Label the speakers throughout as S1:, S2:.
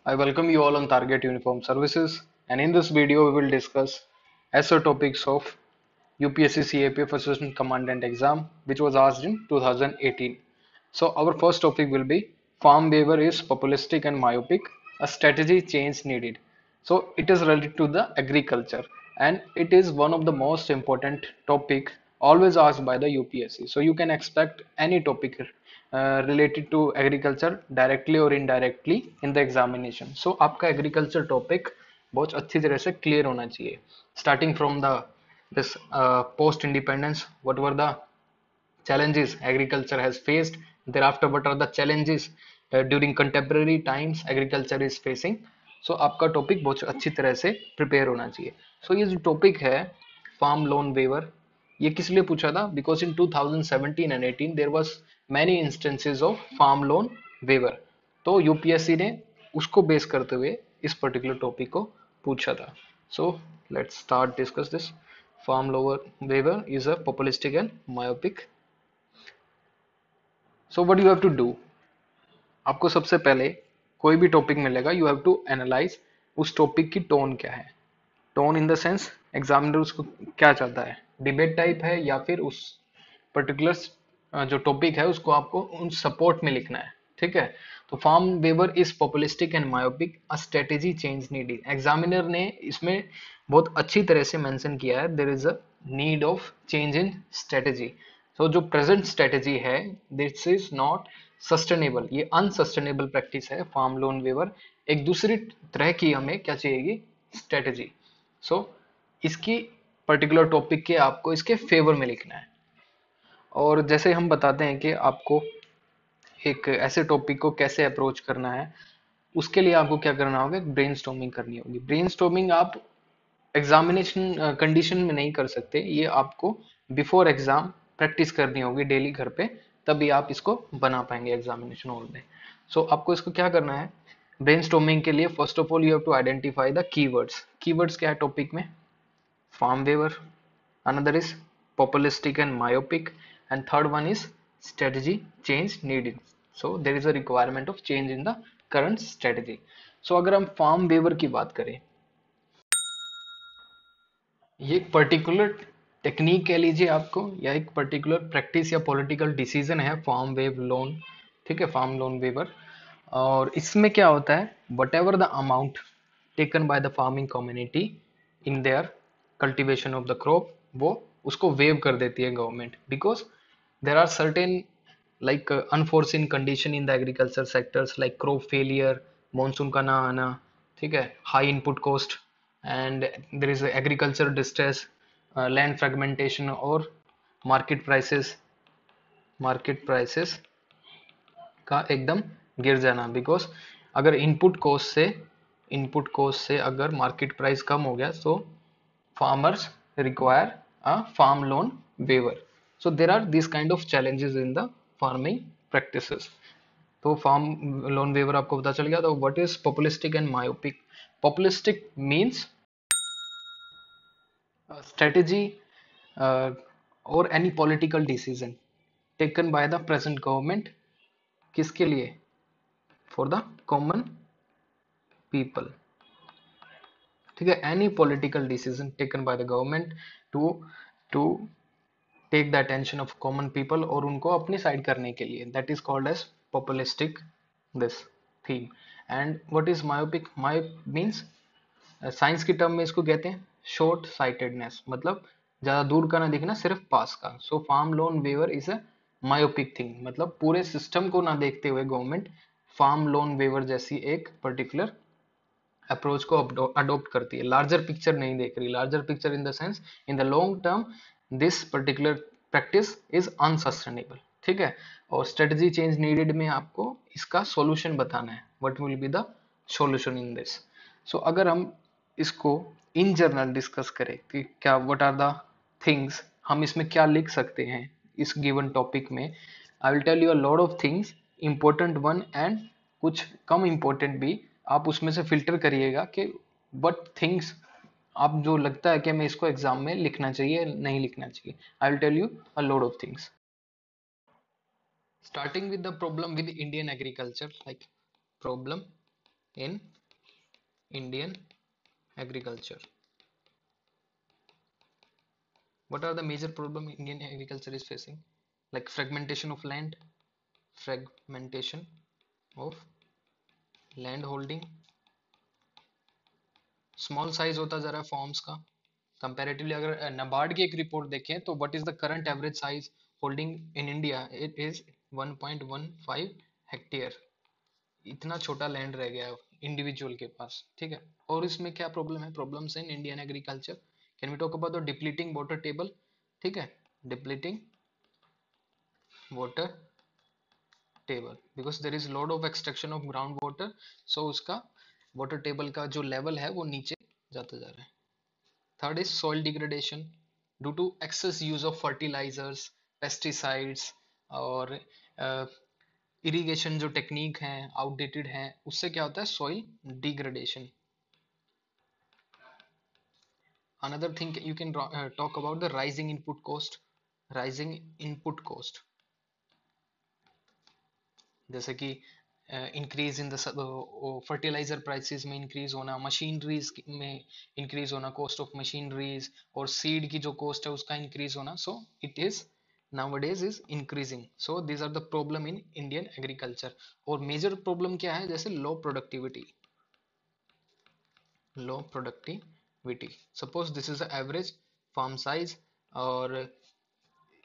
S1: I welcome you all on Target Uniform Services, and in this video we will discuss SO topics of UPSC CAPF Assistant Commandant exam which was asked in 2018. So our first topic will be farm waiver is populistic and myopic, a strategy change needed. So it is related to the agriculture and it is one of the most important topic always asked by the UPSC. So you can expect any topic related to agriculture directly or indirectly in the examination. So आपका agriculture topic बहुत अच्छी तरह से clear होना चाहिए. Starting from the this post independence, what were the challenges agriculture has faced, thereafter what are the challenges during contemporary times agriculture is facing. So आपका topic बहुत अच्छी तरह से प्रिपेयर होना चाहिए. So ये जो टॉपिक है फार्म लोन वेवर, ये किस लिए पूछा था? Because in 2017 and 18 there was many instances of farm loan waiver. तो यूपीएससी ने उसको बेस करते हुए इस पर्टिकुलर टॉपिक को पूछा था. So let's start discuss this. Farm loan waiver is a populistic and myopic. So what you have to do, आपको सबसे पहले कोई भी टॉपिक मिलेगा यू हैव टू एनालाइज उस टॉपिक की टोन क्या है. Tone in the sense examiner उसको क्या चाहता है, डिबेट टाइप है या फिर उस पर्टिकुलर जो टॉपिक है उसको आपको उन सपोर्ट में लिखना है. ठीक है. तो farm waiver is populistic and myopic, a strategy change needed. Examiner ने इसमें बहुत अच्छी तरह से मेंशन किया है there is a need of change in strategy. तो जो प्रेजेंट स्ट्रेटेजी है दिस इज नॉट सस्टेनेबल, ये अनसस्टेनेबल प्रैक्टिस है फार्म लोन वेवर. एक दूसरी तरह की हमें क्या चाहिएगी, स्ट्रेटेजी. सो इसकी पर्टिकुलर टॉपिक के आपको इसके फेवर में लिखना है. और जैसे हम बताते हैं कि आपको एक ऐसे टॉपिक को कैसे अप्रोच करना है, उसके लिए आपको क्या करना होगा, ब्रेनस्टॉर्मिंग करनी होगी. ब्रेनस्टॉर्मिंग आप एग्जामिनेशन कंडीशन में नहीं कर सकते, ये आपको बिफोर एग्जाम प्रैक्टिस करनी होगी डेली घर पे, तभी आप इसको बना पाएंगे एग्जामिनेशन हॉल में. सो आपको इसको क्या करना है ब्रेनस्टॉर्मिंग के लिए, first of all you have to identify the keywords. Keywords क्या है टॉपिक में, farm waiver, another is populistic and myopic, and third one is strategy change needed. So there is a requirement of change in the current strategy. So अगर हम farm waiver की बात करें, ये एक पर्टिकुलर टेक्निक कह लीजिए आपको, या एक पर्टिकुलर प्रैक्टिस या पॉलिटिकल डिसीजन है फार्म वेव लोन. ठीक है, फार्म लोन वेवर. और इसमें क्या होता है, whatever the amount taken by the farming community in their cultivation of the crop, वो उसको वेव कर देती है government, because there are certain like unforeseen condition in the agriculture sectors like crop failure, monsoon का ना आना. ठीक है, high input cost and there is agriculture distress, land fragmentation और market prices का एकदम गिर जाना. बिकॉज अगर इनपुट कॉस्ट से अगर मार्केट प्राइस कम हो गया, so farmers require a farm loan waiver. So there are these kind of challenges in the farming practices. तो फार्म लोन वेवर आपको पता चल गया. तो what is populistic and myopic. Populistic means strategy और any political decision taken by the present government, किसके लिए, for the common people. ठीक है, any political decision taken by the government to to take the attention of common people, और उनको अपनी side करने के लिए, that is called as populistic this theme. And what is myopic. मायोप means science की term में इसको कहते हैं शॉर्ट साइटेडनेस, मतलब ज्यादा दूर का ना दिखना, सिर्फ पास का. So farm loan waiver is a myopic thing, मतलब पूरे सिस्टम को ना देखते हुए गवर्नमेंट फार्म लोन वेवर जैसी एक पर्टिकुलर अप्रोच को अडोप्ट करती है. लार्जर पिक्चर नहीं देख रही. Larger picture in the sense in the long term this particular practice is unsustainable. ठीक है. और स्ट्रेटजी चेंज नीडेड में आपको इसका सॉल्यूशन बताना है, what will be the solution in this. So अगर हम इसको इन जनरल डिस्कस करें कि क्या व्हाट आर द थिंग्स, हम इसमें क्या लिख सकते हैं इस गिवन टॉपिक में, I will tell you a lot of things, important one and कुछ कम इंपॉर्टेंट भी. आप उसमें से फिल्टर करिएगा कि वट थिंग्स आप जो लगता है कि मैं इसको एग्जाम में लिखना चाहिए नहीं लिखना चाहिए. I will tell you a lot of things. Starting with the problem with Indian agriculture, like problem in Indian agriculture. What are the major problem Indian agriculture is facing? Like fragmentation of land, fragmentation of land holding, small size होता जा रहा है forms का comparatively. अगर नाबार्ड की एक report देखें तो what is the current average size holding in India, it is 1.15 hectare. इतना छोटा लैंड रह गया इंडिविजुअल के पास, ठीक है. और इसमें क्या प्रॉब्लम है, problems in Indian agriculture. Can we talk about the depleting water table, ठीक है, depleting water table because there is lot of extraction of ground water. So उसका वाटर टेबल का जो लेवल है वो नीचे जाता जा रहा है. Third is soil degradation due to excess use of fertilizers, pesticides और इरिगेशन जो टेक्निक है आउटडेटेड है, उससे क्या होता है soil degradation. Another thing you can talk about the rising input cost. Rising input cost जैसे कि increase in the fertilizer prices में इंक्रीज होना, मशीनरीज में इंक्रीज होना, कॉस्ट ऑफ मशीनरीज और सीड की जो कॉस्ट है उसका इंक्रीज होना. So it is nowadays is increasing. So these are the problem in Indian agriculture. और major problem क्या है, जैसे low productivity. low productivity suppose this is the average farm size और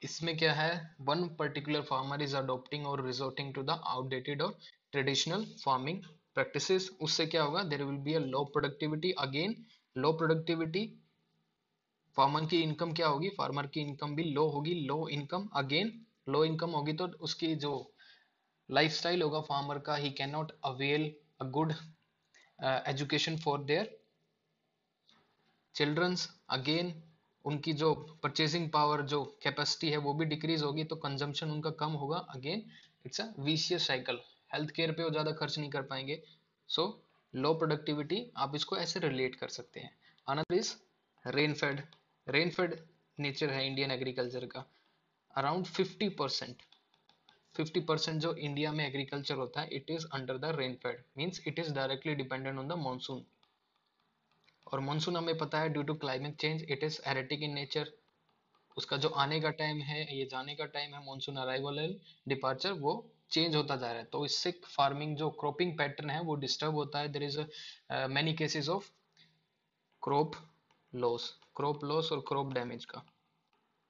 S1: इसमें क्या है, one particular farmer is adopting or resorting to the outdated or traditional farming practices. उससे क्या होगा, there will be a low productivity. again low productivity, farmer की income क्या होगी, फार्मर की इनकम भी लो होगी. Low income, again low income होगी तो उसकी जो लाइफस्टाइल होगा फार्मर का, he can not avail a good education for their childrens. Again उनकी जो परचेसिंग पावर, जो कैपेसिटी है वो भी डिक्रीज होगी तो कंजम्पशन उनका कम होगा. Again it's a vicious cycle. Health care पे वो ज़्यादा खर्च नहीं कर पाएंगे. सो लो प्रोडक्टिविटी आप इसको ऐसे रिलेट कर सकते हैं. Another is rainfed. Rainfed nature है इंडियन एग्रीकल्चर का. अराउंड 50%, 50% जो इंडिया में एग्रीकल्चर होता है it is under the rainfed, means it is directly dependent on the monsoon. और मानसून हमें पता है due to climate change it is erratic in nature. उसका जो आने का टाइम है, ये जाने का टाइम है, मानसून अराइवल एंड डिपार्चर, वो चेंज होता जा रहा है. तो इससे फार्मिंग जो क्रॉपिंग पैटर्न है वो डिस्टर्ब होता है. There is many cases of crop loss, crop loss और क्रॉप डैमेज का.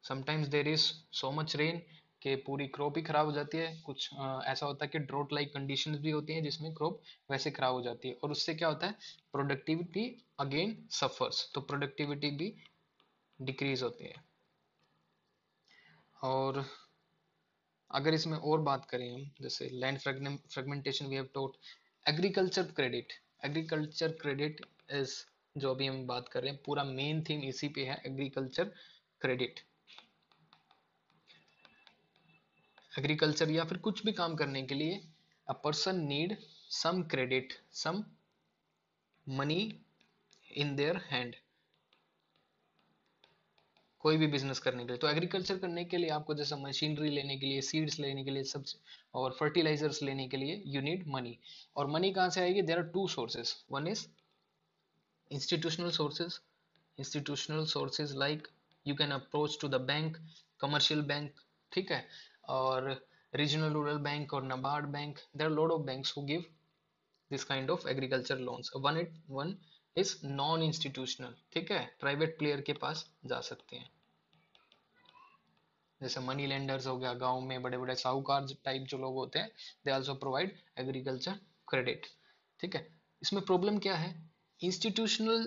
S1: Sometimes there is so much rain कि पूरी क्रॉप ही खराब हो जाती है. कुछ ऐसा होता है कि ड्रॉट लाइक कंडीशंस भी होती हैं जिसमें क्रॉप वैसे खराब हो जाती है. और उससे क्या होता है, प्रोडक्टिविटी अगेन सफर्स. तो प्रोडक्टिविटी भी डिक्रीज होती है. और अगर इसमें और बात करें हम, जैसे land fragmentation we have taught. Agriculture credit, agriculture credit is, जो अभी हम बात कर रहे हैं पूरा मेन थीम इसी पे है, एग्रीकल्चर क्रेडिट. एग्रीकल्चर या फिर कुछ भी काम करने के लिए a person need some credit, some money in their hand. कोई भी बिजनेस करने के लिए, तो एग्रीकल्चर करने के लिए आपको जैसा मशीनरी लेने के लिए, सीड्स लेने के लिए, सब और फर्टिलाइजर्स लेने के लिए यू नीड मनी. और मनी कहाँ से आएगी, there are two sources. One is institutional sources. institutional sources like you can approach to the bank, commercial bank, ठीक है, और regional rural bank और NABARD bank. there are a lot of banks who give this kind of agriculture loans. one is non institutional, ठीक है, private player के पास जा सकते हैं. जैसे मनी लेंडर्स हो गया, गांव में बड़े बड़े साहूकार टाइप जो लोग होते हैं, they also provide agriculture credit. ठीक है. इसमें प्रॉब्लम क्या है, इंस्टीट्यूशनल,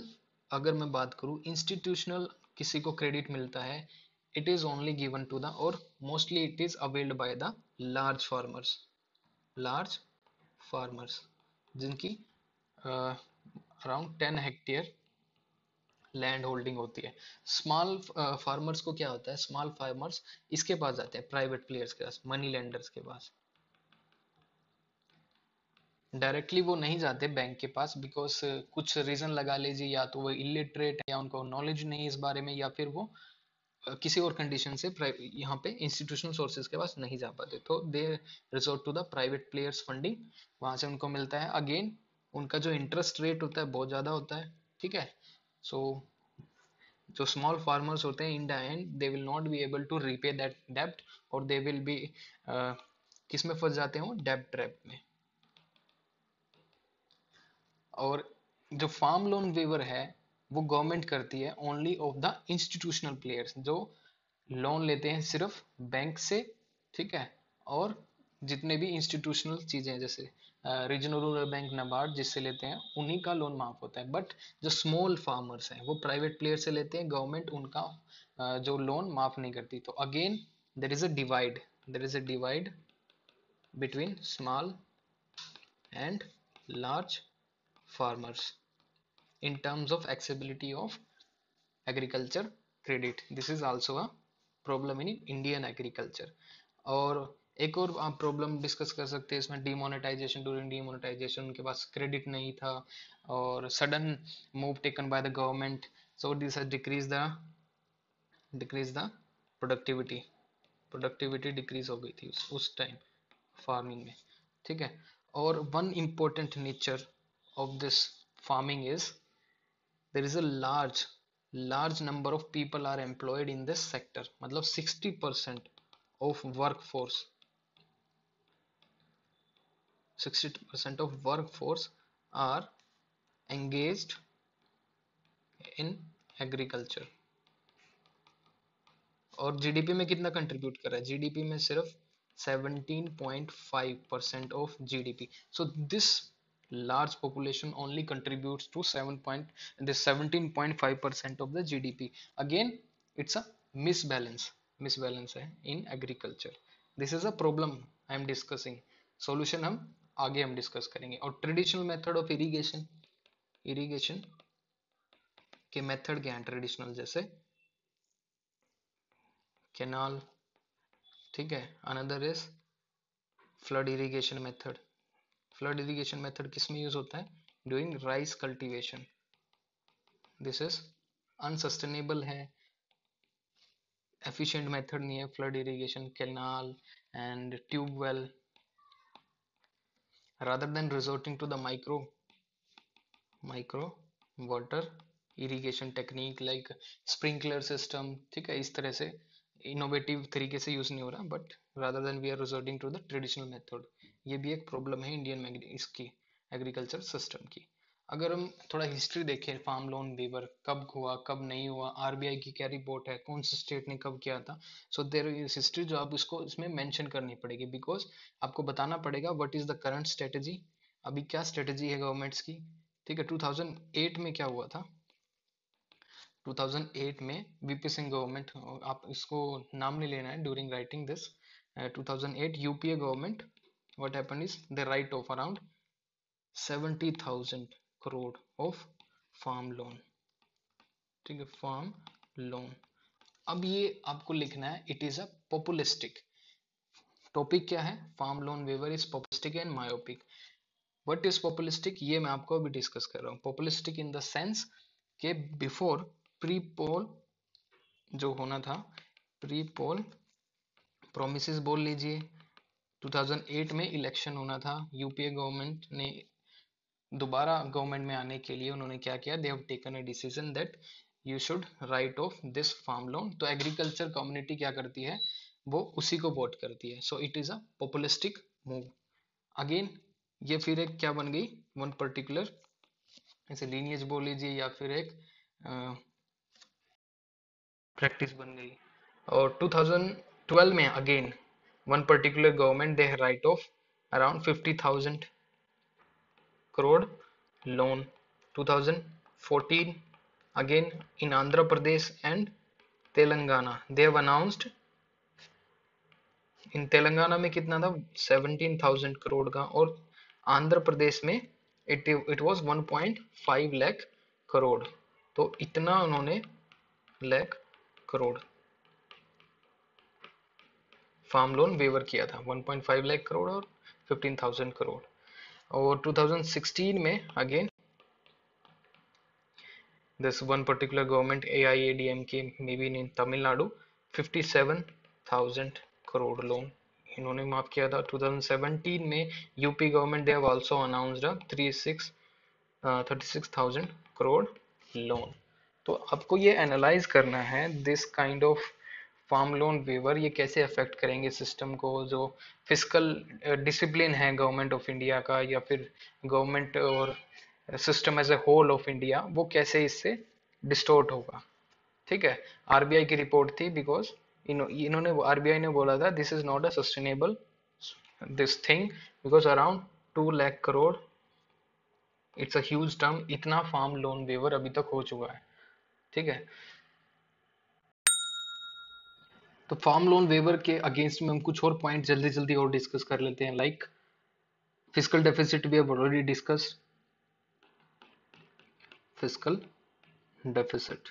S1: अगर मैं बात करूं इंस्टीट्यूशनल किसी को क्रेडिट मिलता है, it is only given to the, और mostly it is availed by the large farmers. Large farmers जिनकी अराउंड 10 हेक्टेयर लैंड होल्डिंग होती है. स्मॉल फार्मर्स को क्या होता है, स्मॉल फार्मर्स इसके पास जाते हैं, प्राइवेट प्लेयर्स के पास, मनी लेंडर्स के पास. डायरेक्टली वो नहीं जाते बैंक के पास बिकॉज कुछ रीजन लगा लीजिए, या तो वो इलिटरेट है या उनको नॉलेज नहीं है इस बारे में, या फिर वो किसी और कंडीशन से यहाँ पे इंस्टीट्यूशनल सोर्सेज के पास नहीं जा पाते, तो they resort to the private players funding, वहां से उनको मिलता है. अगेन उनका जो इंटरेस्ट रेट होता है बहुत ज़्यादा होता है, ठीक है। सो जो स्मॉल फार्मर्स होते हैं in the end they will not be able to repay that डेब्ट, और दे विल बी किस में फंस जाते हैं वो, डेब्ट ट्रैप में। और जो फार्म लोन वेवर है वो गवर्नमेंट करती है only of the institutional players, जो लोन लेते हैं सिर्फ बैंक से, ठीक है। और जितने भी इंस्टीट्यूशनल चीजें हैं जैसे रीजनल रूरल बैंक नाबार्ड जिससे लेते हैं उन्हीं का लोन माफ होता है। बट जो स्मॉल फार्मर्स हैं वो प्राइवेट प्लेयर से लेते हैं, गवर्नमेंट उनका जो लोन माफ नहीं करती। तो again there is a divide between small and large farmers in terms of accessibility of agriculture credit. This is also a problem in Indian agriculture. और एक और आप प्रॉब्लम डिस्कस कर सकते हैं इसमें, डिमोनेटाइजेशन। ड्यूरिंग डिमोनेटाइजेशन उनके पास क्रेडिट नहीं था और sudden move taken by the government, so this has decrease the productivity. Productivity decrease हो गई थी उस टाइम फार्मिंग में, ठीक है। और one important nature of this farming is there is a large number of people are employed in this sector, मतलब 60% of workforce 60% of workforce are engaged in agriculture। और जीडीपी में कितना कंट्रीब्यूट कर रहा है, जीडीपी में सिर्फ 17.5% of GDP. So this large population only contributes to 17.5% of the GDP। Again, it's a misbalance है in agriculture। This is a problem I am discussing। Solution हम डिस्कस करेंगे। और ट्रेडिशनल मेथड ऑफ इरिगेशन के method क्या है traditional, जैसे canal, ठीक है। Another is flood irrigation method. Flood irrigation method किस में यूज होता है, during rice cultivation. This is unsustainable है, एफिशिएंट मेथड नहीं है flood irrigation, canal and tube well. Rather than resorting to the micro water irrigation technique like sprinkler system, ठीक है। इस तरह से इनोवेटिव तरीके से यूज नहीं हो रहा, but rather then we are resorting to the traditional method. ये भी एक प्रॉब्लम है इंडियन इसकी एग्रीकल्चर सिस्टम की। अगर हम थोड़ा हिस्ट्री देखें, फार्म लोन वेवर कब हुआ कब नहीं हुआ, आरबीआई की क्या रिपोर्ट है, कौन से स्टेट ने कब किया था, सो देयर इज हिस्ट्री जो आप उसको इसमें मेंशन करनी पड़ेगी, बिकॉज आपको बताना पड़ेगा what is the current strategy, अभी क्या स्ट्रेटेजी है गवर्नमेंट्स की, ठीक है। 2008 में क्या हुआ था, 2008 में वीपी सिंह गवर्नमेंट, आप इसको नाम नहीं लेना है during writing this, 2008 UPA government, what happened is they write off around 70,000 crore of farm loan, ठीक है, फार्म लोन। अब ये आपको लिखना है, it is a populistic topic. क्या है, farm loan waiver is populistic and myopic. What is populistic, ये मैं आपको अभी डिस्कस कर रहा हूँ। पॉपुलिस्टिक इन द सेंस के बिफोर प्री पोल जो होना था, प्री पोल प्रोमिसेस बोल लीजिए, 2008 में इलेक्शन होना था, यूपीए गवर्नमेंट ने दोबारा गवर्नमेंट में आने के लिए उन्होंने क्या किया, they have taken a decision that you should write off this farm loan. तो एग्रीकल्चर कम्युनिटी क्या करती है, वो उसी को वोट करती है। So it is a populistic move. Again ये फिर एक क्या बन गई, वन पर्टिकुलर ऐसे लीनियज बोल लीजिए या फिर एक प्रैक्टिस बन गई। और 2012 में again one particular government they write off around 50,000 crore loan। 2014 again in Andhra Pradesh and Telangana they have announced, in Telangana में कितना था 17,000 करोड़ का, और आंध्र प्रदेश में इट वाज 1.5 लाख करोड़। तो इतना उन्होंने lakh crore farm loan waiver किया था, 1.5 लाख करोड़ और 15,000 करोड़। और 2016 में again this one particular government AIADMK maybe in Tamil Nadu 57,000 crore loan इन्होंने माफ किया था। 2017 में UP government they have also announced 36 36,000 crore loan. तो आपको ये एनालाइज करना है this kind of farm loan waiver ये कैसे अफेक्ट करेंगे सिस्टम को, जो फिजिकल डिसिप्लिन है गवर्नमेंट ऑफ इंडिया का, या फिर गवर्नमेंट और system as a whole of India, वो कैसे इससे डिस्टोर्ट होगा। ठीक है। आरबीआई की रिपोर्ट थी, बिकॉज इन्होंने आरबीआई ने बोला था this is not a sustainable this thing, because around 2 lakh crore, it's a huge term, इतना फार्म लोन वेवर अभी तक हो चुका है। ठीक है। तो फार्म लोन वेवर के अगेंस्ट में हम कुछ और पॉइंट जल्दी जल्दी और डिस्कस कर लेते हैं, like physical deficit we have already discussed. Physical deficit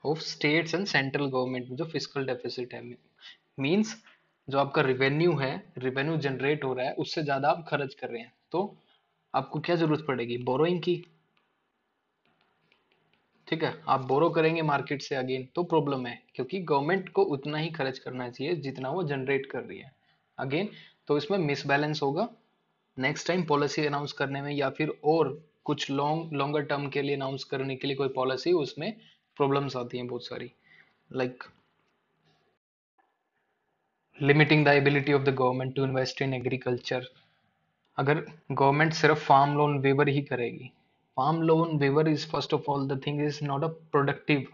S1: of states and central government में जो फिजिकल डेफिसिट है, मींस जो आपका रिवेन्यू है, रिवेन्यू जनरेट हो रहा है, उससे ज्यादा आप खर्च कर रहे हैं, तो आपको क्या जरूरत पड़ेगी, बोरोइंग की। ठीक है। आप बोरो करेंगे मार्केट से अगेन तो प्रॉब्लम है, क्योंकि गवर्नमेंट को उतना ही खर्च करना चाहिए जितना वो जनरेट कर रही है अगेन, तो इसमें मिसबैलेंस होगा। नेक्स्ट टाइम पॉलिसी अनाउंस करने में, या फिर और कुछ लॉन्गर टर्म के लिए अनाउंस करने के लिए कोई पॉलिसी, उसमें प्रॉब्लम्स आती हैं बहुत सारी, like limiting the ability of the government to invest in agriculture. अगर गवर्नमेंट सिर्फ फार्म लोन वेवर ही करेगी, farm loan waiver is first of all the thing is not a productive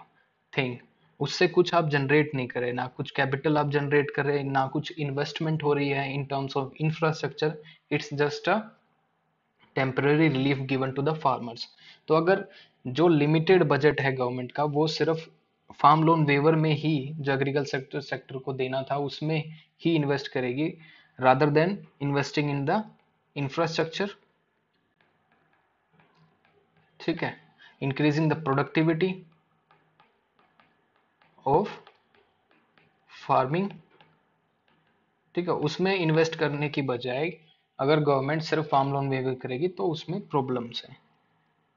S1: thing, उससे कुछ आप जनरेट नहीं कर रहे, ना कुछ कैपिटल आप जनरेट कर रहे, ना कुछ इन्वेस्टमेंट हो रही है in terms of infrastructure, it's just a temporary relief given to the farmers. तो अगर जो लिमिटेड बजट है गवर्नमेंट का, वो सिर्फ फार्म लोन वेवर में ही, जो एग्रीकल्चर सेक्टर को देना था उसमें ही इन्वेस्ट करेगी, rather than investing in the infrastructure. ठीक है। Increasing the productivity of farming. ठीक है, उसमें इन्वेस्ट करने की बजाय अगर गवर्नमेंट सिर्फ फार्म लोन वेवर करेगी तो उसमें प्रॉब्लम्स है।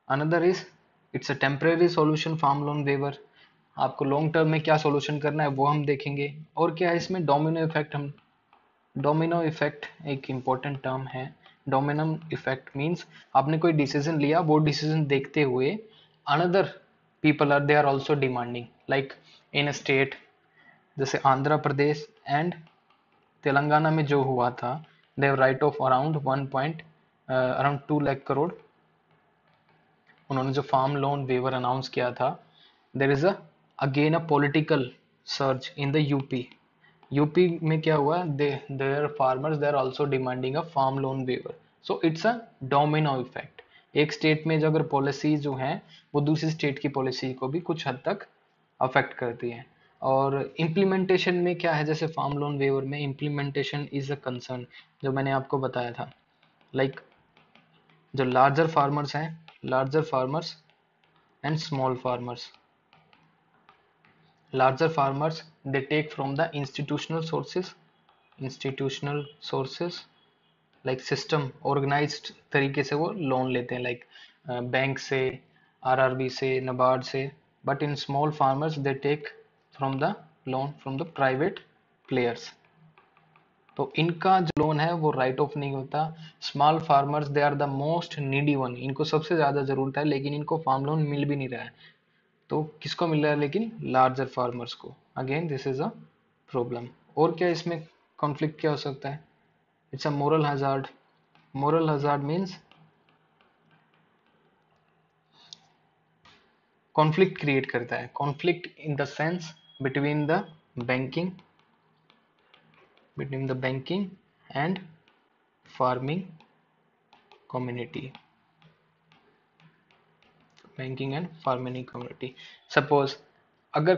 S1: Another is it's a temporary solution farm loan waiver, आपको लॉन्ग टर्म में क्या सॉल्यूशन करना है वो हम देखेंगे। और क्या है इसमें डोमिनो इफेक्ट, हम डोमिनो इफेक्ट एक इम्पॉर्टेंट टर्म है। डोमिनो इफेक्ट मींस आपने कोई डिसीजन लिया, वो डिसीजन देखते हुए another people are they are also demanding, like in a state जैसे आंध्र प्रदेश एंड तेलंगाना में जो हुआ था, they've write off around 2 lakh crore, उन्होंने जो फार्म लोन वेवर अनाउंस किया था, there is again a political search in the UP. UP में क्या हुआ, there farmers they are also demanding a farm loan waiver, so it's a domino effect. एक state में जो अगर पॉलिसी जो है वो दूसरी स्टेट की पॉलिसी को भी कुछ हद तक अफेक्ट करती है। और इम्प्लीमेंटेशन में क्या है, जैसे फार्म लोन वेवर में इम्प्लीमेंटेशन इज अ कंसर्न, जो मैंने आपको बताया था, लाइक जो लार्जर फार्मर्स हैं, larger farmers and small farmers. Larger farmers they take from the institutional sources like system organized तरीके से वो लोन लेते हैं, लाइक बैंक से, आरआरबी से, नबार्ड से। But in small farmers they take from the loan from the private players, तो इनका जो लोन है वो राइट ऑफ नहीं होता। Small farmers they are the most needy one, इनको सबसे ज्यादा जरूरत है, लेकिन इनको फार्म लोन मिल भी नहीं रहा है, तो किसको मिल रहा है, लेकिन लार्जर फार्मर्स को। Again this is a problem. और क्या इसमें कॉन्फ्लिक्ट क्या हो सकता है, it's a moral hazard. Moral hazard means conflict create करता है, conflict in the sense between the banking, between the banking and farming community, banking and farming community. Suppose अगर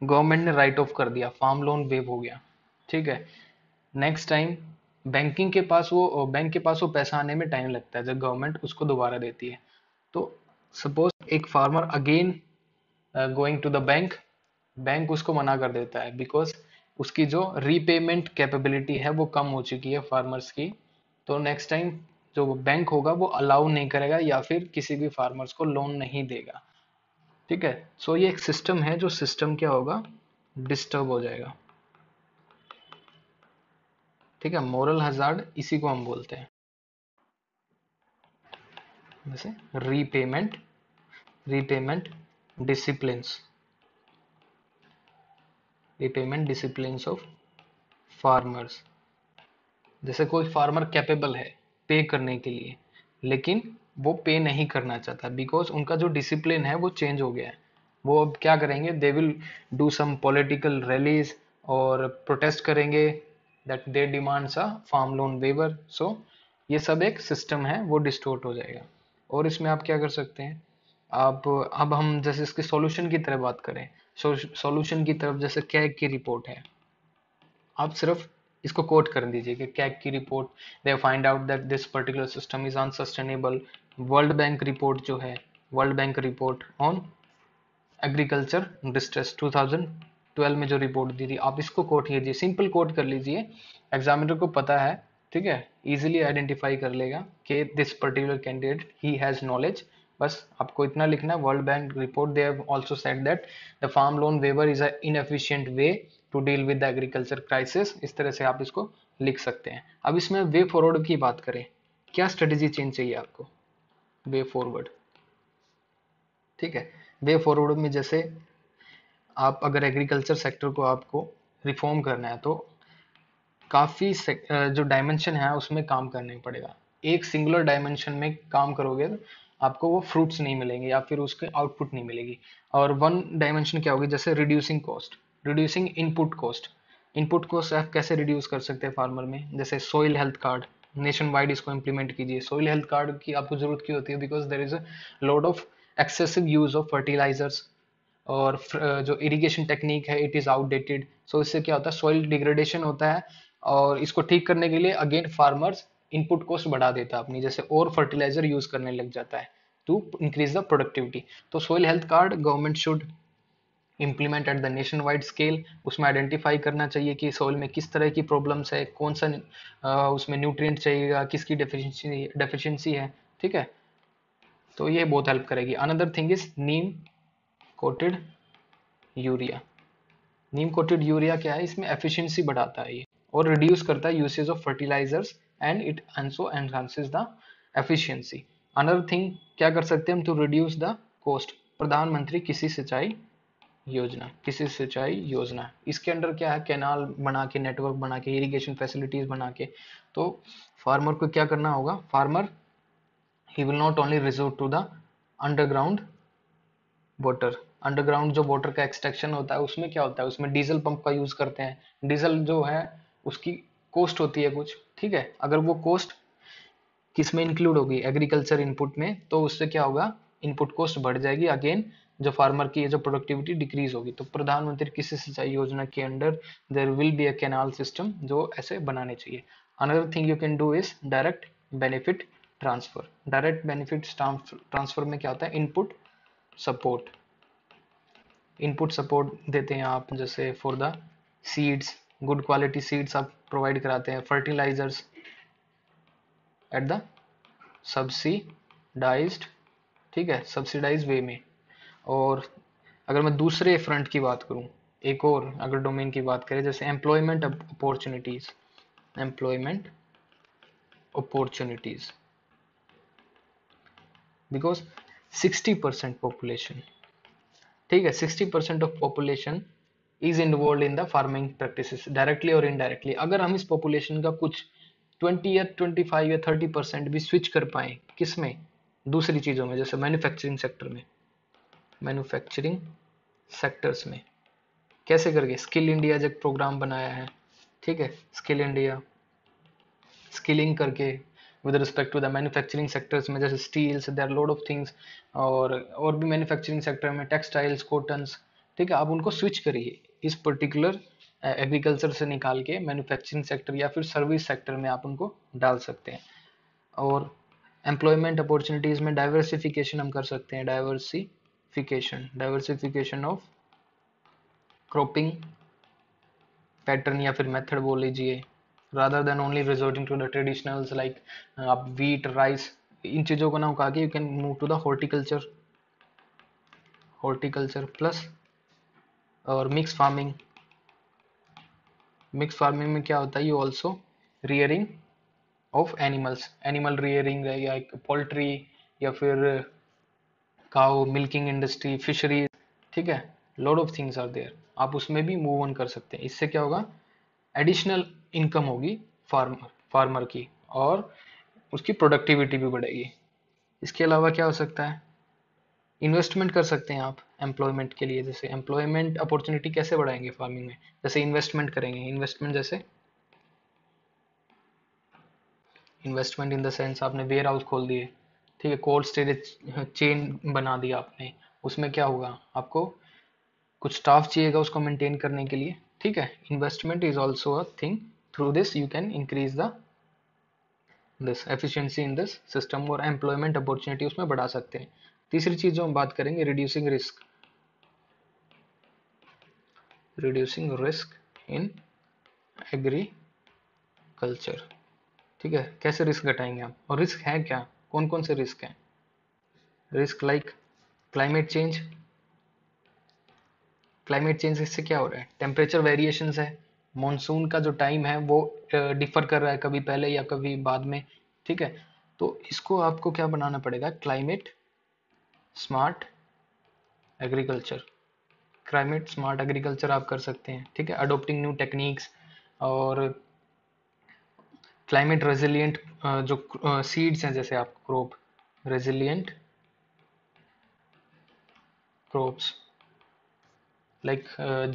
S1: गवर्नमेंट ने राइट ऑफ कर दिया, फार्म लोन वेव हो गया, ठीक है, नेक्स्ट टाइम बैंक के पास वो पैसा आने में टाइम लगता है जब गवर्नमेंट उसको दोबारा देती है। तो सपोज एक farmer again going to the bank, bank उसको मना कर देता है, बिकॉज उसकी जो रीपेमेंट कैपेबिलिटी है वो कम हो चुकी है फार्मर्स की। तो नेक्स्ट टाइम जो बैंक होगा वो अलाउ नहीं करेगा, या फिर किसी भी फार्मर्स को लोन नहीं देगा। ठीक है। सो ये एक सिस्टम है, जो सिस्टम क्या होगा, डिस्टर्ब हो जाएगा। ठीक है, मोरल हजार्ड इसी को हम बोलते हैं। जैसे repayment repayment disciplines repayment disciplines of farmers. जैसे कोई फार्मर कैपेबल है पे करने के लिए, लेकिन वो पे नहीं करना चाहता बिकॉज उनका जो डिसिप्लिन है वो चेंज हो गया है। वो अब क्या करेंगे, they will do some political rallies और प्रोटेस्ट करेंगे that they demands a farm loan waiver. So ये सब एक सिस्टम है, वो डिस्टोर्ट हो जाएगा। और इसमें आप क्या कर सकते हैं, आप अब हम जैसे इसके सॉल्यूशन की तरफ बात करें, सॉल्यूशन की तरफ जैसे कैग की रिपोर्ट है, आप सिर्फ इसको कोट कर दीजिए कि कैग की report, they find out that this particular system is unsustainable. World bank report जो है, world bank report on agriculture distress 2012 में जो रिपोर्ट दी थी, आप इसको कोट कीजिए, सिंपल कोट कर लीजिए, एग्जामिनर को पता है, ठीक है, इजीली आइडेंटिफाई कर लेगा कि this particular candidate he has knowledge. बस आपको इतना लिखना है, world bank report they have also said that the farm loan waiver is a inefficient way to deal with the agriculture crisis. इस तरह से आप इसको लिख सकते हैं। अब इसमें वे फॉरवर्ड की बात करें, क्या स्ट्रेटेजी चेंज चाहिए आपको, वे फॉरवर्ड, ठीक है। वे फॉरवर्ड में जैसे आप अगर एग्रीकल्चर सेक्टर को आपको रिफॉर्म करना है तो काफ़ी जो डायमेंशन है उसमें काम करने पड़ेगा। एक सिंगुलर डायमेंशन में काम करोगे तो आपको वो फ्रूट्स नहीं मिलेंगे या फिर उसके आउटपुट नहीं मिलेगी। और वन डायमेंशन क्या होगी, जैसे reducing cost, reducing input cost. Input cost आप कैसे रिड्यूस कर सकते हैं फार्मर में, जैसे soil health card, nation wide इसको इम्प्लीमेंट कीजिए। सॉइल हेल्थ कार्ड की आपको जरूरत क्यों होती है, because there is a lot of excessive use of fertilizers और जो इरिगेशन टेक्निक है इट इज़ आउटडेटेड। सो इससे क्या होता है, सॉइल डिग्रेडेशन होता है। और इसको ठीक करने के लिए अगेन फार्मर्स इनपुट कॉस्ट बढ़ा देता है अपनी, जैसे और फर्टिलाइजर यूज करने लग जाता है टू इंक्रीज द प्रोडक्टिविटी। तो soil health card government should implement at the nation wide scale. उसमें आइडेंटिफाई करना चाहिए कि सॉइल में किस तरह की प्रॉब्लम्स है, कौन सा उसमें न्यूट्रिएंट चाहिएगा, किसकी डेफिशिएंसी है, ठीक है। तो ये बहुत हेल्प करेगी। Another thing is Neem coated urea. Neem coated urea क्या है, इसमें एफिशिएंसी बढ़ाता है ये और रिड्यूस करता है usage of fertilizers and it also enhances the efficiency. Another thing क्या कर सकते हैं हम टू रिड्यूस द कॉस्ट, प्रधानमंत्री कृषि सिंचाई योजना, कृषि सिंचाई योजना, इसके अंडर क्या है, कैनाल बना के, नेटवर्क बना के, इरिगेशन फैसिलिटीज बना के। तो फार्मर को क्या करना होगा, farmer he will not only resort to the underground water. Underground जो वाटर का एक्सट्रैक्शन होता है उसमें क्या होता है, उसमें डीजल पंप का यूज करते हैं। डीजल जो है उसकी कॉस्ट होती है कुछ, ठीक है। अगर वो कॉस्ट किस में इंक्लूड होगी, एग्रीकल्चर इनपुट में, तो उससे क्या होगा, इनपुट कॉस्ट बढ़ जाएगी, अगेन जो फार्मर की जो प्रोडक्टिविटी डिक्रीज होगी। तो प्रधानमंत्री कृषि सिंचाई योजना के under their will be a canal system जो ऐसे बनाने चाहिए। Another thing you can do is direct benefit transfer. Direct benefit transfer में क्या होता है, इनपुट सपोर्ट, इनपुट सपोर्ट देते हैं आप, जैसे for the seeds, good quality seeds आप प्रोवाइड कराते हैं, फर्टिलाइजर्स एट द सब्सिडाइज्ड, ठीक है, सब्सिडाइज वे में। और अगर मैं दूसरे फ्रंट की बात करूं, एक और अगर डोमेन की बात करें, जैसे employment opportunities, employment opportunities, because 60% population, ठीक है, 60% of population is involve in the farming practices directly और इनडायरेक्टली। अगर हम इस पॉपुलेशन का कुछ 20 या 25 या 30% भी स्विच कर पाए, किस में, दूसरी चीज़ों में, जैसे मैन्युफैक्चरिंग सेक्टर में, मैन्युफैक्चरिंग सेक्टर्स में, कैसे करके, स्किल इंडिया जो प्रोग्राम बनाया है, ठीक है, स्किल इंडिया, स्किलिंग करके with respect to the manufacturing sectors में, जैसे steels, there lot of things, और भी मैन्युफैक्चरिंग सेक्टर में टेक्सटाइल्स, कॉटन्स, ठीक है, आप उनको स्विच करिए इस पर्टिकुलर एग्रीकल्चर से निकाल के मैन्युफैक्चरिंग सेक्टर या फिर सर्विस सेक्टर में आप उनको डाल सकते हैं। और एम्प्लॉयमेंट अपॉर्चुनिटीज में डाइवर्सिफिकेशन हम कर सकते हैं, diversification, diversification of cropping pattern या फिर मेथड बोल लीजिए, rather than only resorting to the traditionals like आप wheat, rice, इन चीज़ों को ना उगा के you can move to the horticulture, horticulture plus और मिक्स फार्मिंग। मिक्स फार्मिंग में क्या होता है, you also rearing of animals, animal rearing या पोल्ट्री या फिर काउ मिल्किंग इंडस्ट्री, फिशरीज, ठीक है, lot of things are there, आप उसमें भी मूव ऑन कर सकते हैं। इससे क्या होगा, एडिशनल इनकम होगी फार्मर की, और उसकी प्रोडक्टिविटी भी बढ़ेगी। इसके अलावा क्या हो सकता है, इन्वेस्टमेंट कर सकते हैं आप एम्प्लॉयमेंट के लिए। जैसे एम्प्लॉयमेंट अपॉर्चुनिटी कैसे बढ़ाएंगे फार्मिंग में, जैसे इन्वेस्टमेंट करेंगे, इन्वेस्टमेंट जैसे इन्वेस्टमेंट इन द सेंस आपने वेयर हाउस खोल दिए, ठीक है, कोल्ड स्टोरेज चेन बना दिया आपने, उसमें क्या होगा, आपको कुछ स्टाफ चाहिएगा उसको मेंटेन करने के लिए, ठीक है। Investment is also a thing, through this you can increase the this efficiency in this system, और एम्प्लॉयमेंट अपॉर्चुनिटी उसमें बढ़ा सकते हैं। तीसरी चीज जो हम बात करेंगे, रिड्यूसिंग रिस्क इन एग्रीकल्चर, ठीक है, कैसे रिस्क घटाएंगे आप, और रिस्क है क्या, कौन कौन से रिस्क हैं, risk like climate change. Climate change इससे क्या हो रहा है, टेम्परेचर वेरिएशंस है, मॉनसून का जो टाइम है वो डिफर कर रहा है, कभी पहले या कभी बाद में, ठीक है। तो इसको आपको क्या बनाना पड़ेगा, climate smart agriculture. Climate smart agriculture आप कर सकते हैं, ठीक है, अडोप्टिंग न्यू टेक्निक्स, और क्लाइमेट रेजिलिएंट जो सीड्स हैं, जैसे आप crop resilient crops, like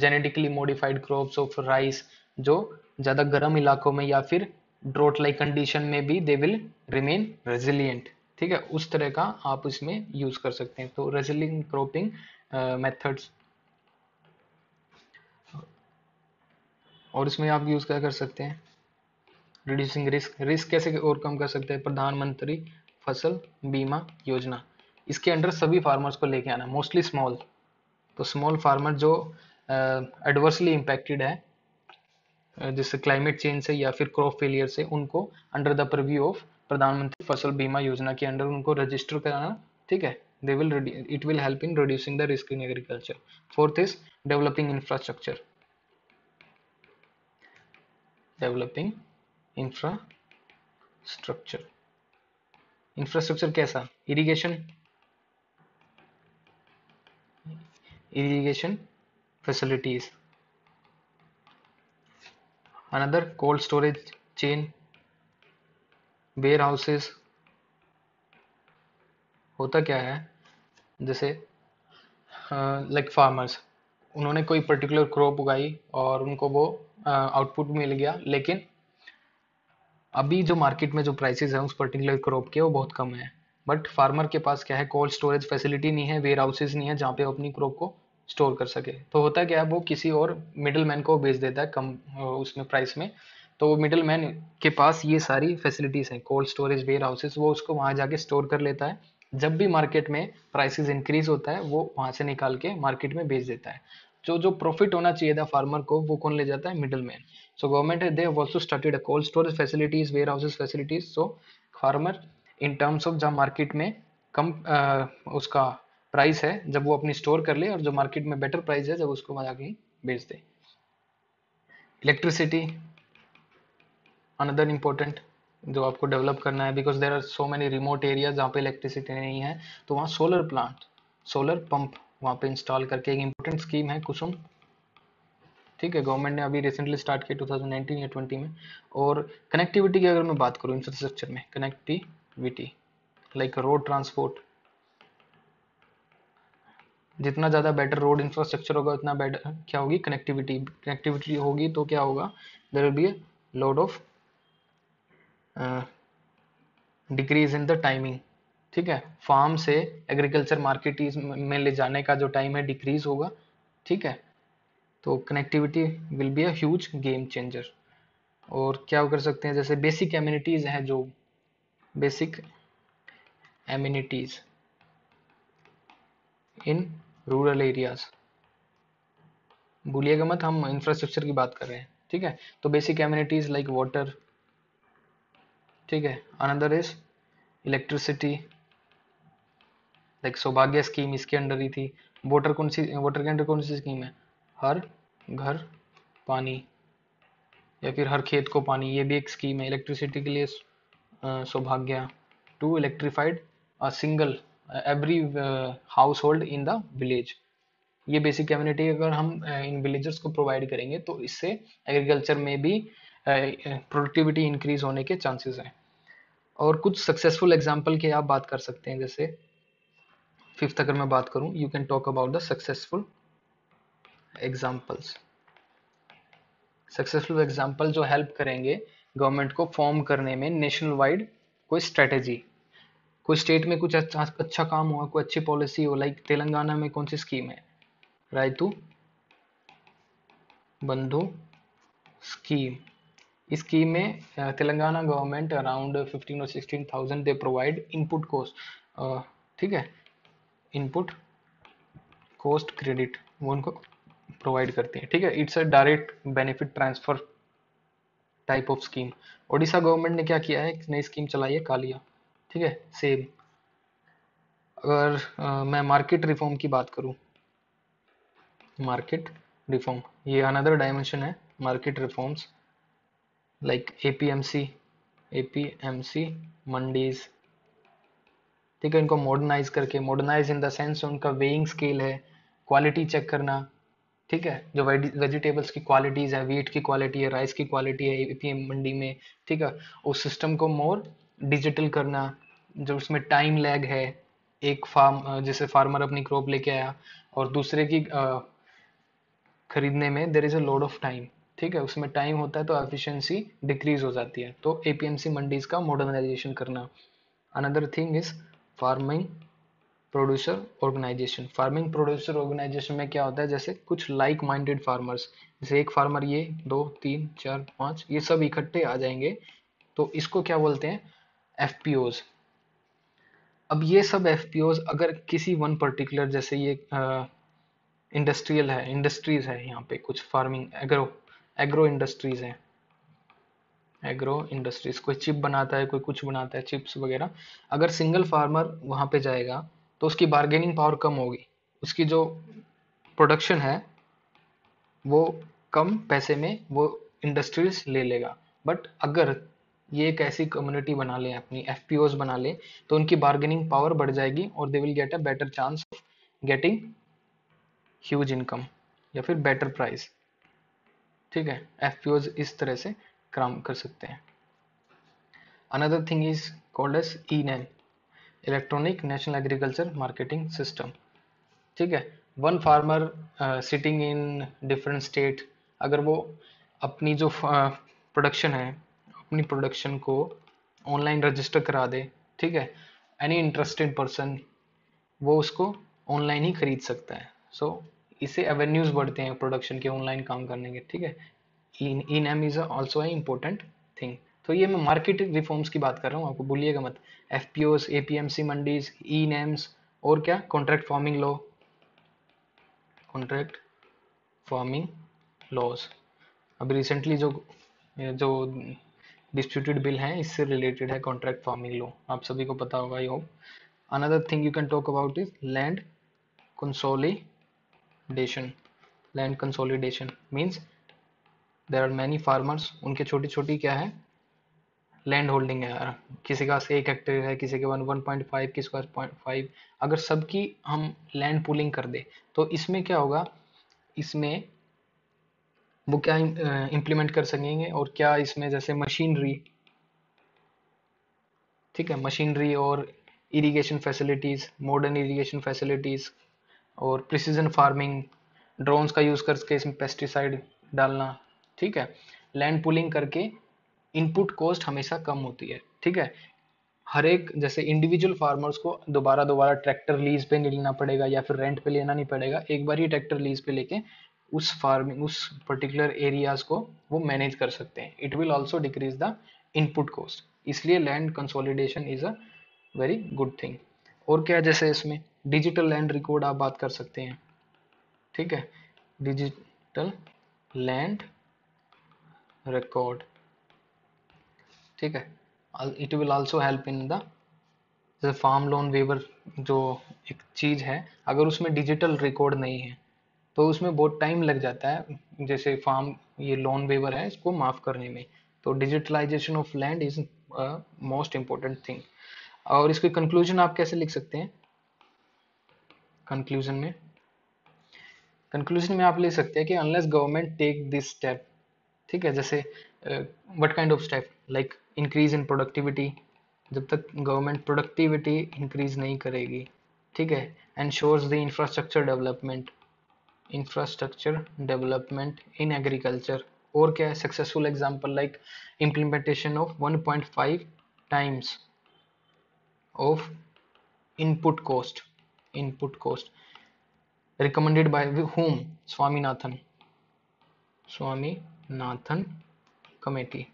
S1: genetically modified crops of rice, जो ज़्यादा गर्म इलाकों में या फिर ड्रोट लाइक कंडीशन में भी दे विल रिमेन रेजिलिएंट, ठीक है, उस तरह का आप इसमें यूज कर सकते हैं। तो रेजिलिएंट क्रॉपिंग मेथड्स, और इसमें आप यूज क्या कर सकते हैं, रिड्यूसिंग रिस्क, रिस्क कैसे ओवरकम कर सकते हैं, प्रधानमंत्री फसल बीमा योजना, इसके अंडर सभी फार्मर्स को लेके आना, मोस्टली स्मॉल, तो स्मॉल फार्मर जो एडवर्सली इम्पैक्टेड है जैसे क्लाइमेट चेंज से या फिर क्रॉप फेलियर से, उनको अंडर द प्रीव्यू ऑफ प्रधानमंत्री फसल बीमा योजना के अंडर उनको रजिस्टर कराना, ठीक है, they will it will help in reducing the risk in agriculture. Fourth is developing infrastructure, developing infrastructure, infrastructure कैसा, irrigation facilities, another cold storage chain, warehouses. होता क्या है, जैसे लाइक फार्मर्स, उन्होंने कोई पर्टिकुलर क्रॉप उगाई और उनको वो आउटपुट मिल गया, लेकिन अभी जो मार्केट में जो प्राइसेस है उस पर्टिकुलर क्रॉप के वो बहुत कम है, बट फार्मर के पास क्या है, कोल्ड स्टोरेज फैसिलिटी नहीं है, वेयर हाउसेज नहीं है जहाँ पे अपनी क्रॉप को स्टोर कर सके। तो होता क्या है, वो किसी और मिडिल मैन को बेच देता है कम उसमें प्राइस में। तो वो मिडिल मैन के पास ये सारी फैसिलिटीज हैं, कोल्ड स्टोरेज, वेयर हाउसेज, वो उसको वहाँ जाके स्टोर कर लेता है। जब भी मार्केट में प्राइसेस इंक्रीज होता है वो वहाँ से निकाल के मार्केट में बेच देता है। जो जो प्रॉफिट होना चाहिए था फार्मर को, वो कौन ले जाता है, middle man. So government they have also started a cold storage facilities, warehouses facilities. So farmer in terms of जहाँ मार्केट में कम उसका प्राइस है, जब वो अपनी स्टोर कर ले, और जो मार्केट में बेटर प्राइस है जब उसको वहाँ जाके बेच दे। इलेक्ट्रिसिटी अनदर इम्पोर्टेंट जो आपको डेवलप करना है, because there are so many remote area जहाँ पे इलेक्ट्रिसिटी नहीं है, तो वहाँ सोलर प्लांट, सोलर पंप वहाँ पे इंस्टॉल करके, एक इम्पोर्टेंट स्कीम है कुसुम, ठीक है, गवर्नमेंट ने अभी रिसेंटली स्टार्ट किया 2019 या 20 में। और कनेक्टिविटी की अगर मैं बात करूँ, इंफ्रास्ट्रक्चर में कनेक्टिविटी लाइक रोड ट्रांसपोर्ट, जितना ज़्यादा बेटर रोड इंफ्रास्ट्रक्चर होगा उतना बेटर क्या होगी, कनेक्टिविटी, कनेक्टिविटी होगी तो क्या होगा, there will be a lot of decrease in the timing, ठीक है, फार्म से एग्रीकल्चर मार्केट में ले जाने का जो टाइम है डिक्रीज होगा, ठीक है। तो connectivity will be a huge game changer. और क्या कर सकते हैं, जैसे बेसिक एम्यूनिटीज हैं, जो basic amenities in rural areas, भूलिएगा मत हम इंफ्रास्ट्रक्चर की बात कर रहे हैं, ठीक है। तो बेसिक एम्यूनिटीज लाइक वाटर, ठीक है, अनदर इज इलेक्ट्रिसिटी, लाइक सौभाग्य स्कीम इसके अंडर ही थी। वाटर कौन सी, वाटर के अंडर कौन सी स्कीम है, हर घर पानी, या फिर हर खेत को पानी, ये भी एक स्कीम है। इलेक्ट्रिसिटी के लिए Saubhagya, to electrified single every household in the village. ये बेसिक कम्युनिटी अगर हम इन विलेजर्स को प्रोवाइड करेंगे तो इससे एग्रीकल्चर में भी प्रोडक्टिविटी इंक्रीज होने के चांसेस हैं। और कुछ सक्सेसफुल एग्जांपल की आप बात कर सकते हैं, जैसे फिफ्थ अगर मैं बात करूं, you can talk about the successful examples. Successful example जो हेल्प करेंगे गवर्नमेंट को फॉर्म करने में नेशनल वाइड कोई स्ट्रेटेजी। कोई स्टेट में कुछ अच्छा काम हुआ, कोई अच्छी पॉलिसी हो, लाइक तेलंगाना में कौन सी स्कीम है, रायतु बंधु स्कीम। इस स्कीम में तेलंगाना गवर्नमेंट अराउंड 15 और 16,000 दे प्रोवाइड इनपुट कोस्ट, ठीक है, इनपुट कोस्ट क्रेडिट वो उनको प्रोवाइड करती है, ठीक है। It's a direct benefit transfer type of scheme. Odisha government ने क्या किया है, एक नई स्कीम चलाई है कालिया, ठीक है, सेम। अगर मैं मार्केट रिफॉर्म की बात करूं, मार्केट रिफॉर्म ये अनदर डायमेंशन है market reforms, like APMC mandis, ठीक है, इनको मॉडर्नाइज करके, मॉडर्नाइज इन द सेंस उनका वेइंग स्केल है, क्वालिटी चेक करना, ठीक है, जो वेजिटेबल्स की क्वालिटीज है, वीट की क्वालिटी है, राइस की क्वालिटी है एपीएम मंडी में, ठीक है, उस सिस्टम को मोर डिजिटल करना, जो उसमें टाइम लैग है, एक फार्म जैसे फार्मर अपनी क्रॉप लेके आया और दूसरे की खरीदने में देर is a lot of time, ठीक है, उसमें टाइम होता है तो एफिशिएंसी डिक्रीज हो जाती है, तो एपीएमसी मंडीज का मॉडर्नाइजेशन करना। Another thing is farming producer organization. Farming producer organization में क्या होता है, जैसे कुछ लाइक माइंडेड फार्मर्स, जैसे एक फार्मर, ये 2 3 4 5 ये सब इकट्ठे आ जाएंगे, तो इसको क्या बोलते हैं, एफपीओज। अब ये सब एफपीओज अगर किसी वन पर्टिकुलर, जैसे ये इंडस्ट्रियल है, इंडस्ट्रीज है, यहाँ पे कुछ फार्मिंग एग्रो एग्रो इंडस्ट्रीज है, एग्रो इंडस्ट्रीज, कोई चिप बनाता है, कोई कुछ बनाता है, चिप्स वगैरह। अगर सिंगल फार्मर वहां पे जाएगा तो उसकी बार्गेनिंग पावर कम होगी, उसकी जो प्रोडक्शन है वो कम पैसे में वो इंडस्ट्रीज ले लेगा। बट अगर ये एक ऐसी कम्युनिटी बना ले, अपनी एफपीओज बना ले, तो उनकी बार्गेनिंग पावर बढ़ जाएगी और they will get a better chance of getting huge income या फिर बेटर प्राइस, ठीक है। एफपीओज इस तरह से काम कर सकते हैं। Another thing is called as e NAM, electronic national agriculture marketing system, ठीक है। One farmer sitting in different state, अगर वो अपनी जो प्रोडक्शन है, अपनी प्रोडक्शन को ऑनलाइन रजिस्टर करा दे, ठीक है, एनी इंटरेस्टेड पर्सन वो उसको ऑनलाइन ही खरीद सकता है। सो इससे एवेन्यूज बढ़ते हैं प्रोडक्शन के ऑनलाइन काम करने के, ठीक है। E NAM is also a important thing. तो ये मैं मार्केट रिफॉर्म्स की बात कर रहा हूँ, आपको भूलिएगा मत। एफपीओस, एपीएमसी मंडीज, ई नैम्स, और क्या, contract farming law, contract farming laws. अब रिसेंटली जो जो डिस्प्यूटेड बिल हैं इससे रिलेटेड है कॉन्ट्रैक्ट फार्मिंग लॉ, आप सभी को पता होगा, I hope. Another thing you can talk about is land consolidation. Land consolidation means there are many farmers, उनके छोटी छोटी क्या है, लैंड होल्डिंग है, किसी का 1 हेक्टेयर है, किसी के 1.5, किसी का 0.5। अगर सबकी हम लैंड पूलिंग कर दे तो इसमें क्या होगा, इसमें वो क्या इम्प्लीमेंट कर सकेंगे, और क्या इसमें जैसे मशीनरी, ठीक है, मशीनरी और irrigation facilities, modern irrigation facilities, और प्रिसीजन फार्मिंग, ड्रोन्स का यूज करके इसमें पेस्टिसाइड डालना, ठीक है। लैंड पुलिंग करके इनपुट कॉस्ट हमेशा कम होती है, ठीक है। हर एक जैसे इंडिविजुअल फार्मर्स को दोबारा दोबारा ट्रैक्टर लीज पे नहीं लेना पड़ेगा या फिर रेंट पे लेना नहीं पड़ेगा, एक बार ही ट्रैक्टर लीज पे लेके उस फार्मिंग, उस पर्टिकुलर एरियाज को वो मैनेज कर सकते हैं। It will also decrease the input cost, इसलिए land consolidation is a very good thing. और क्या, जैसे इसमें डिजिटल लैंड रिकॉर्ड आप बात कर सकते हैं, ठीक है, डिजिटल लैंड रिकॉर्ड, ठीक है। It will also help in the, जैसे फार्म लोन वेवर जो एक चीज है, अगर उसमें डिजिटल रिकॉर्ड नहीं है तो उसमें बहुत टाइम लग जाता है, जैसे फार्म ये लोन वेवर है इसको माफ करने में। तो digitalization of land is most important thing. और इसकी कंक्लूजन आप कैसे लिख सकते हैं? कंक्लूजन में आप ले सकते हैं कि unless government take this step, ठीक है, जैसे what kind of step, like increase in productivity, जब तक गवर्नमेंट प्रोडक्टिविटी इंक्रीज नहीं करेगी, ठीक है, ensures the infrastructure development in agriculture, और क्या है successful example like implementation of 1.5 times of input cost recommended by whom? Swaminathan committee,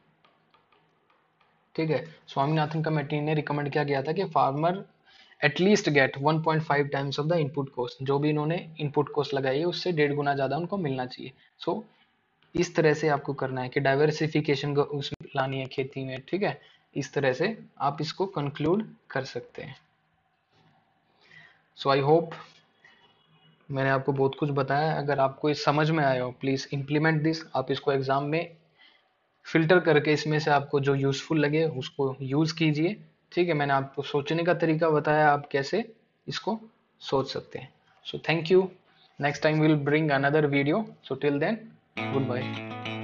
S1: ठीक है। स्वामीनाथन कमेटी ने रिकमेंड क्या किया था कि farmer at least get 1.5 times of the input cost, जो भी इन्होंने इनपुट कॉस्ट लगाई है उससे 1.5 गुना ज्यादा उनको मिलना चाहिए। सो इस तरह से आपको करना है कि डाइवर्सिफिकेशन को उसमें लानी है खेती में, ठीक है। इस तरह से आप इसको कंक्लूड कर सकते हैं। सो आई होप मैंने आपको बहुत कुछ बताया। अगर आपको इस समझ में आया हो, प्लीज़ इम्प्लीमेंट दिस। आप इसको एग्जाम में फिल्टर करके इसमें से आपको जो यूज़फुल लगे उसको यूज़ कीजिए, ठीक है। मैंने आपको सोचने का तरीका बताया, आप कैसे इसको सोच सकते हैं। So thank you. Next time will bring another video. So till then, good bye.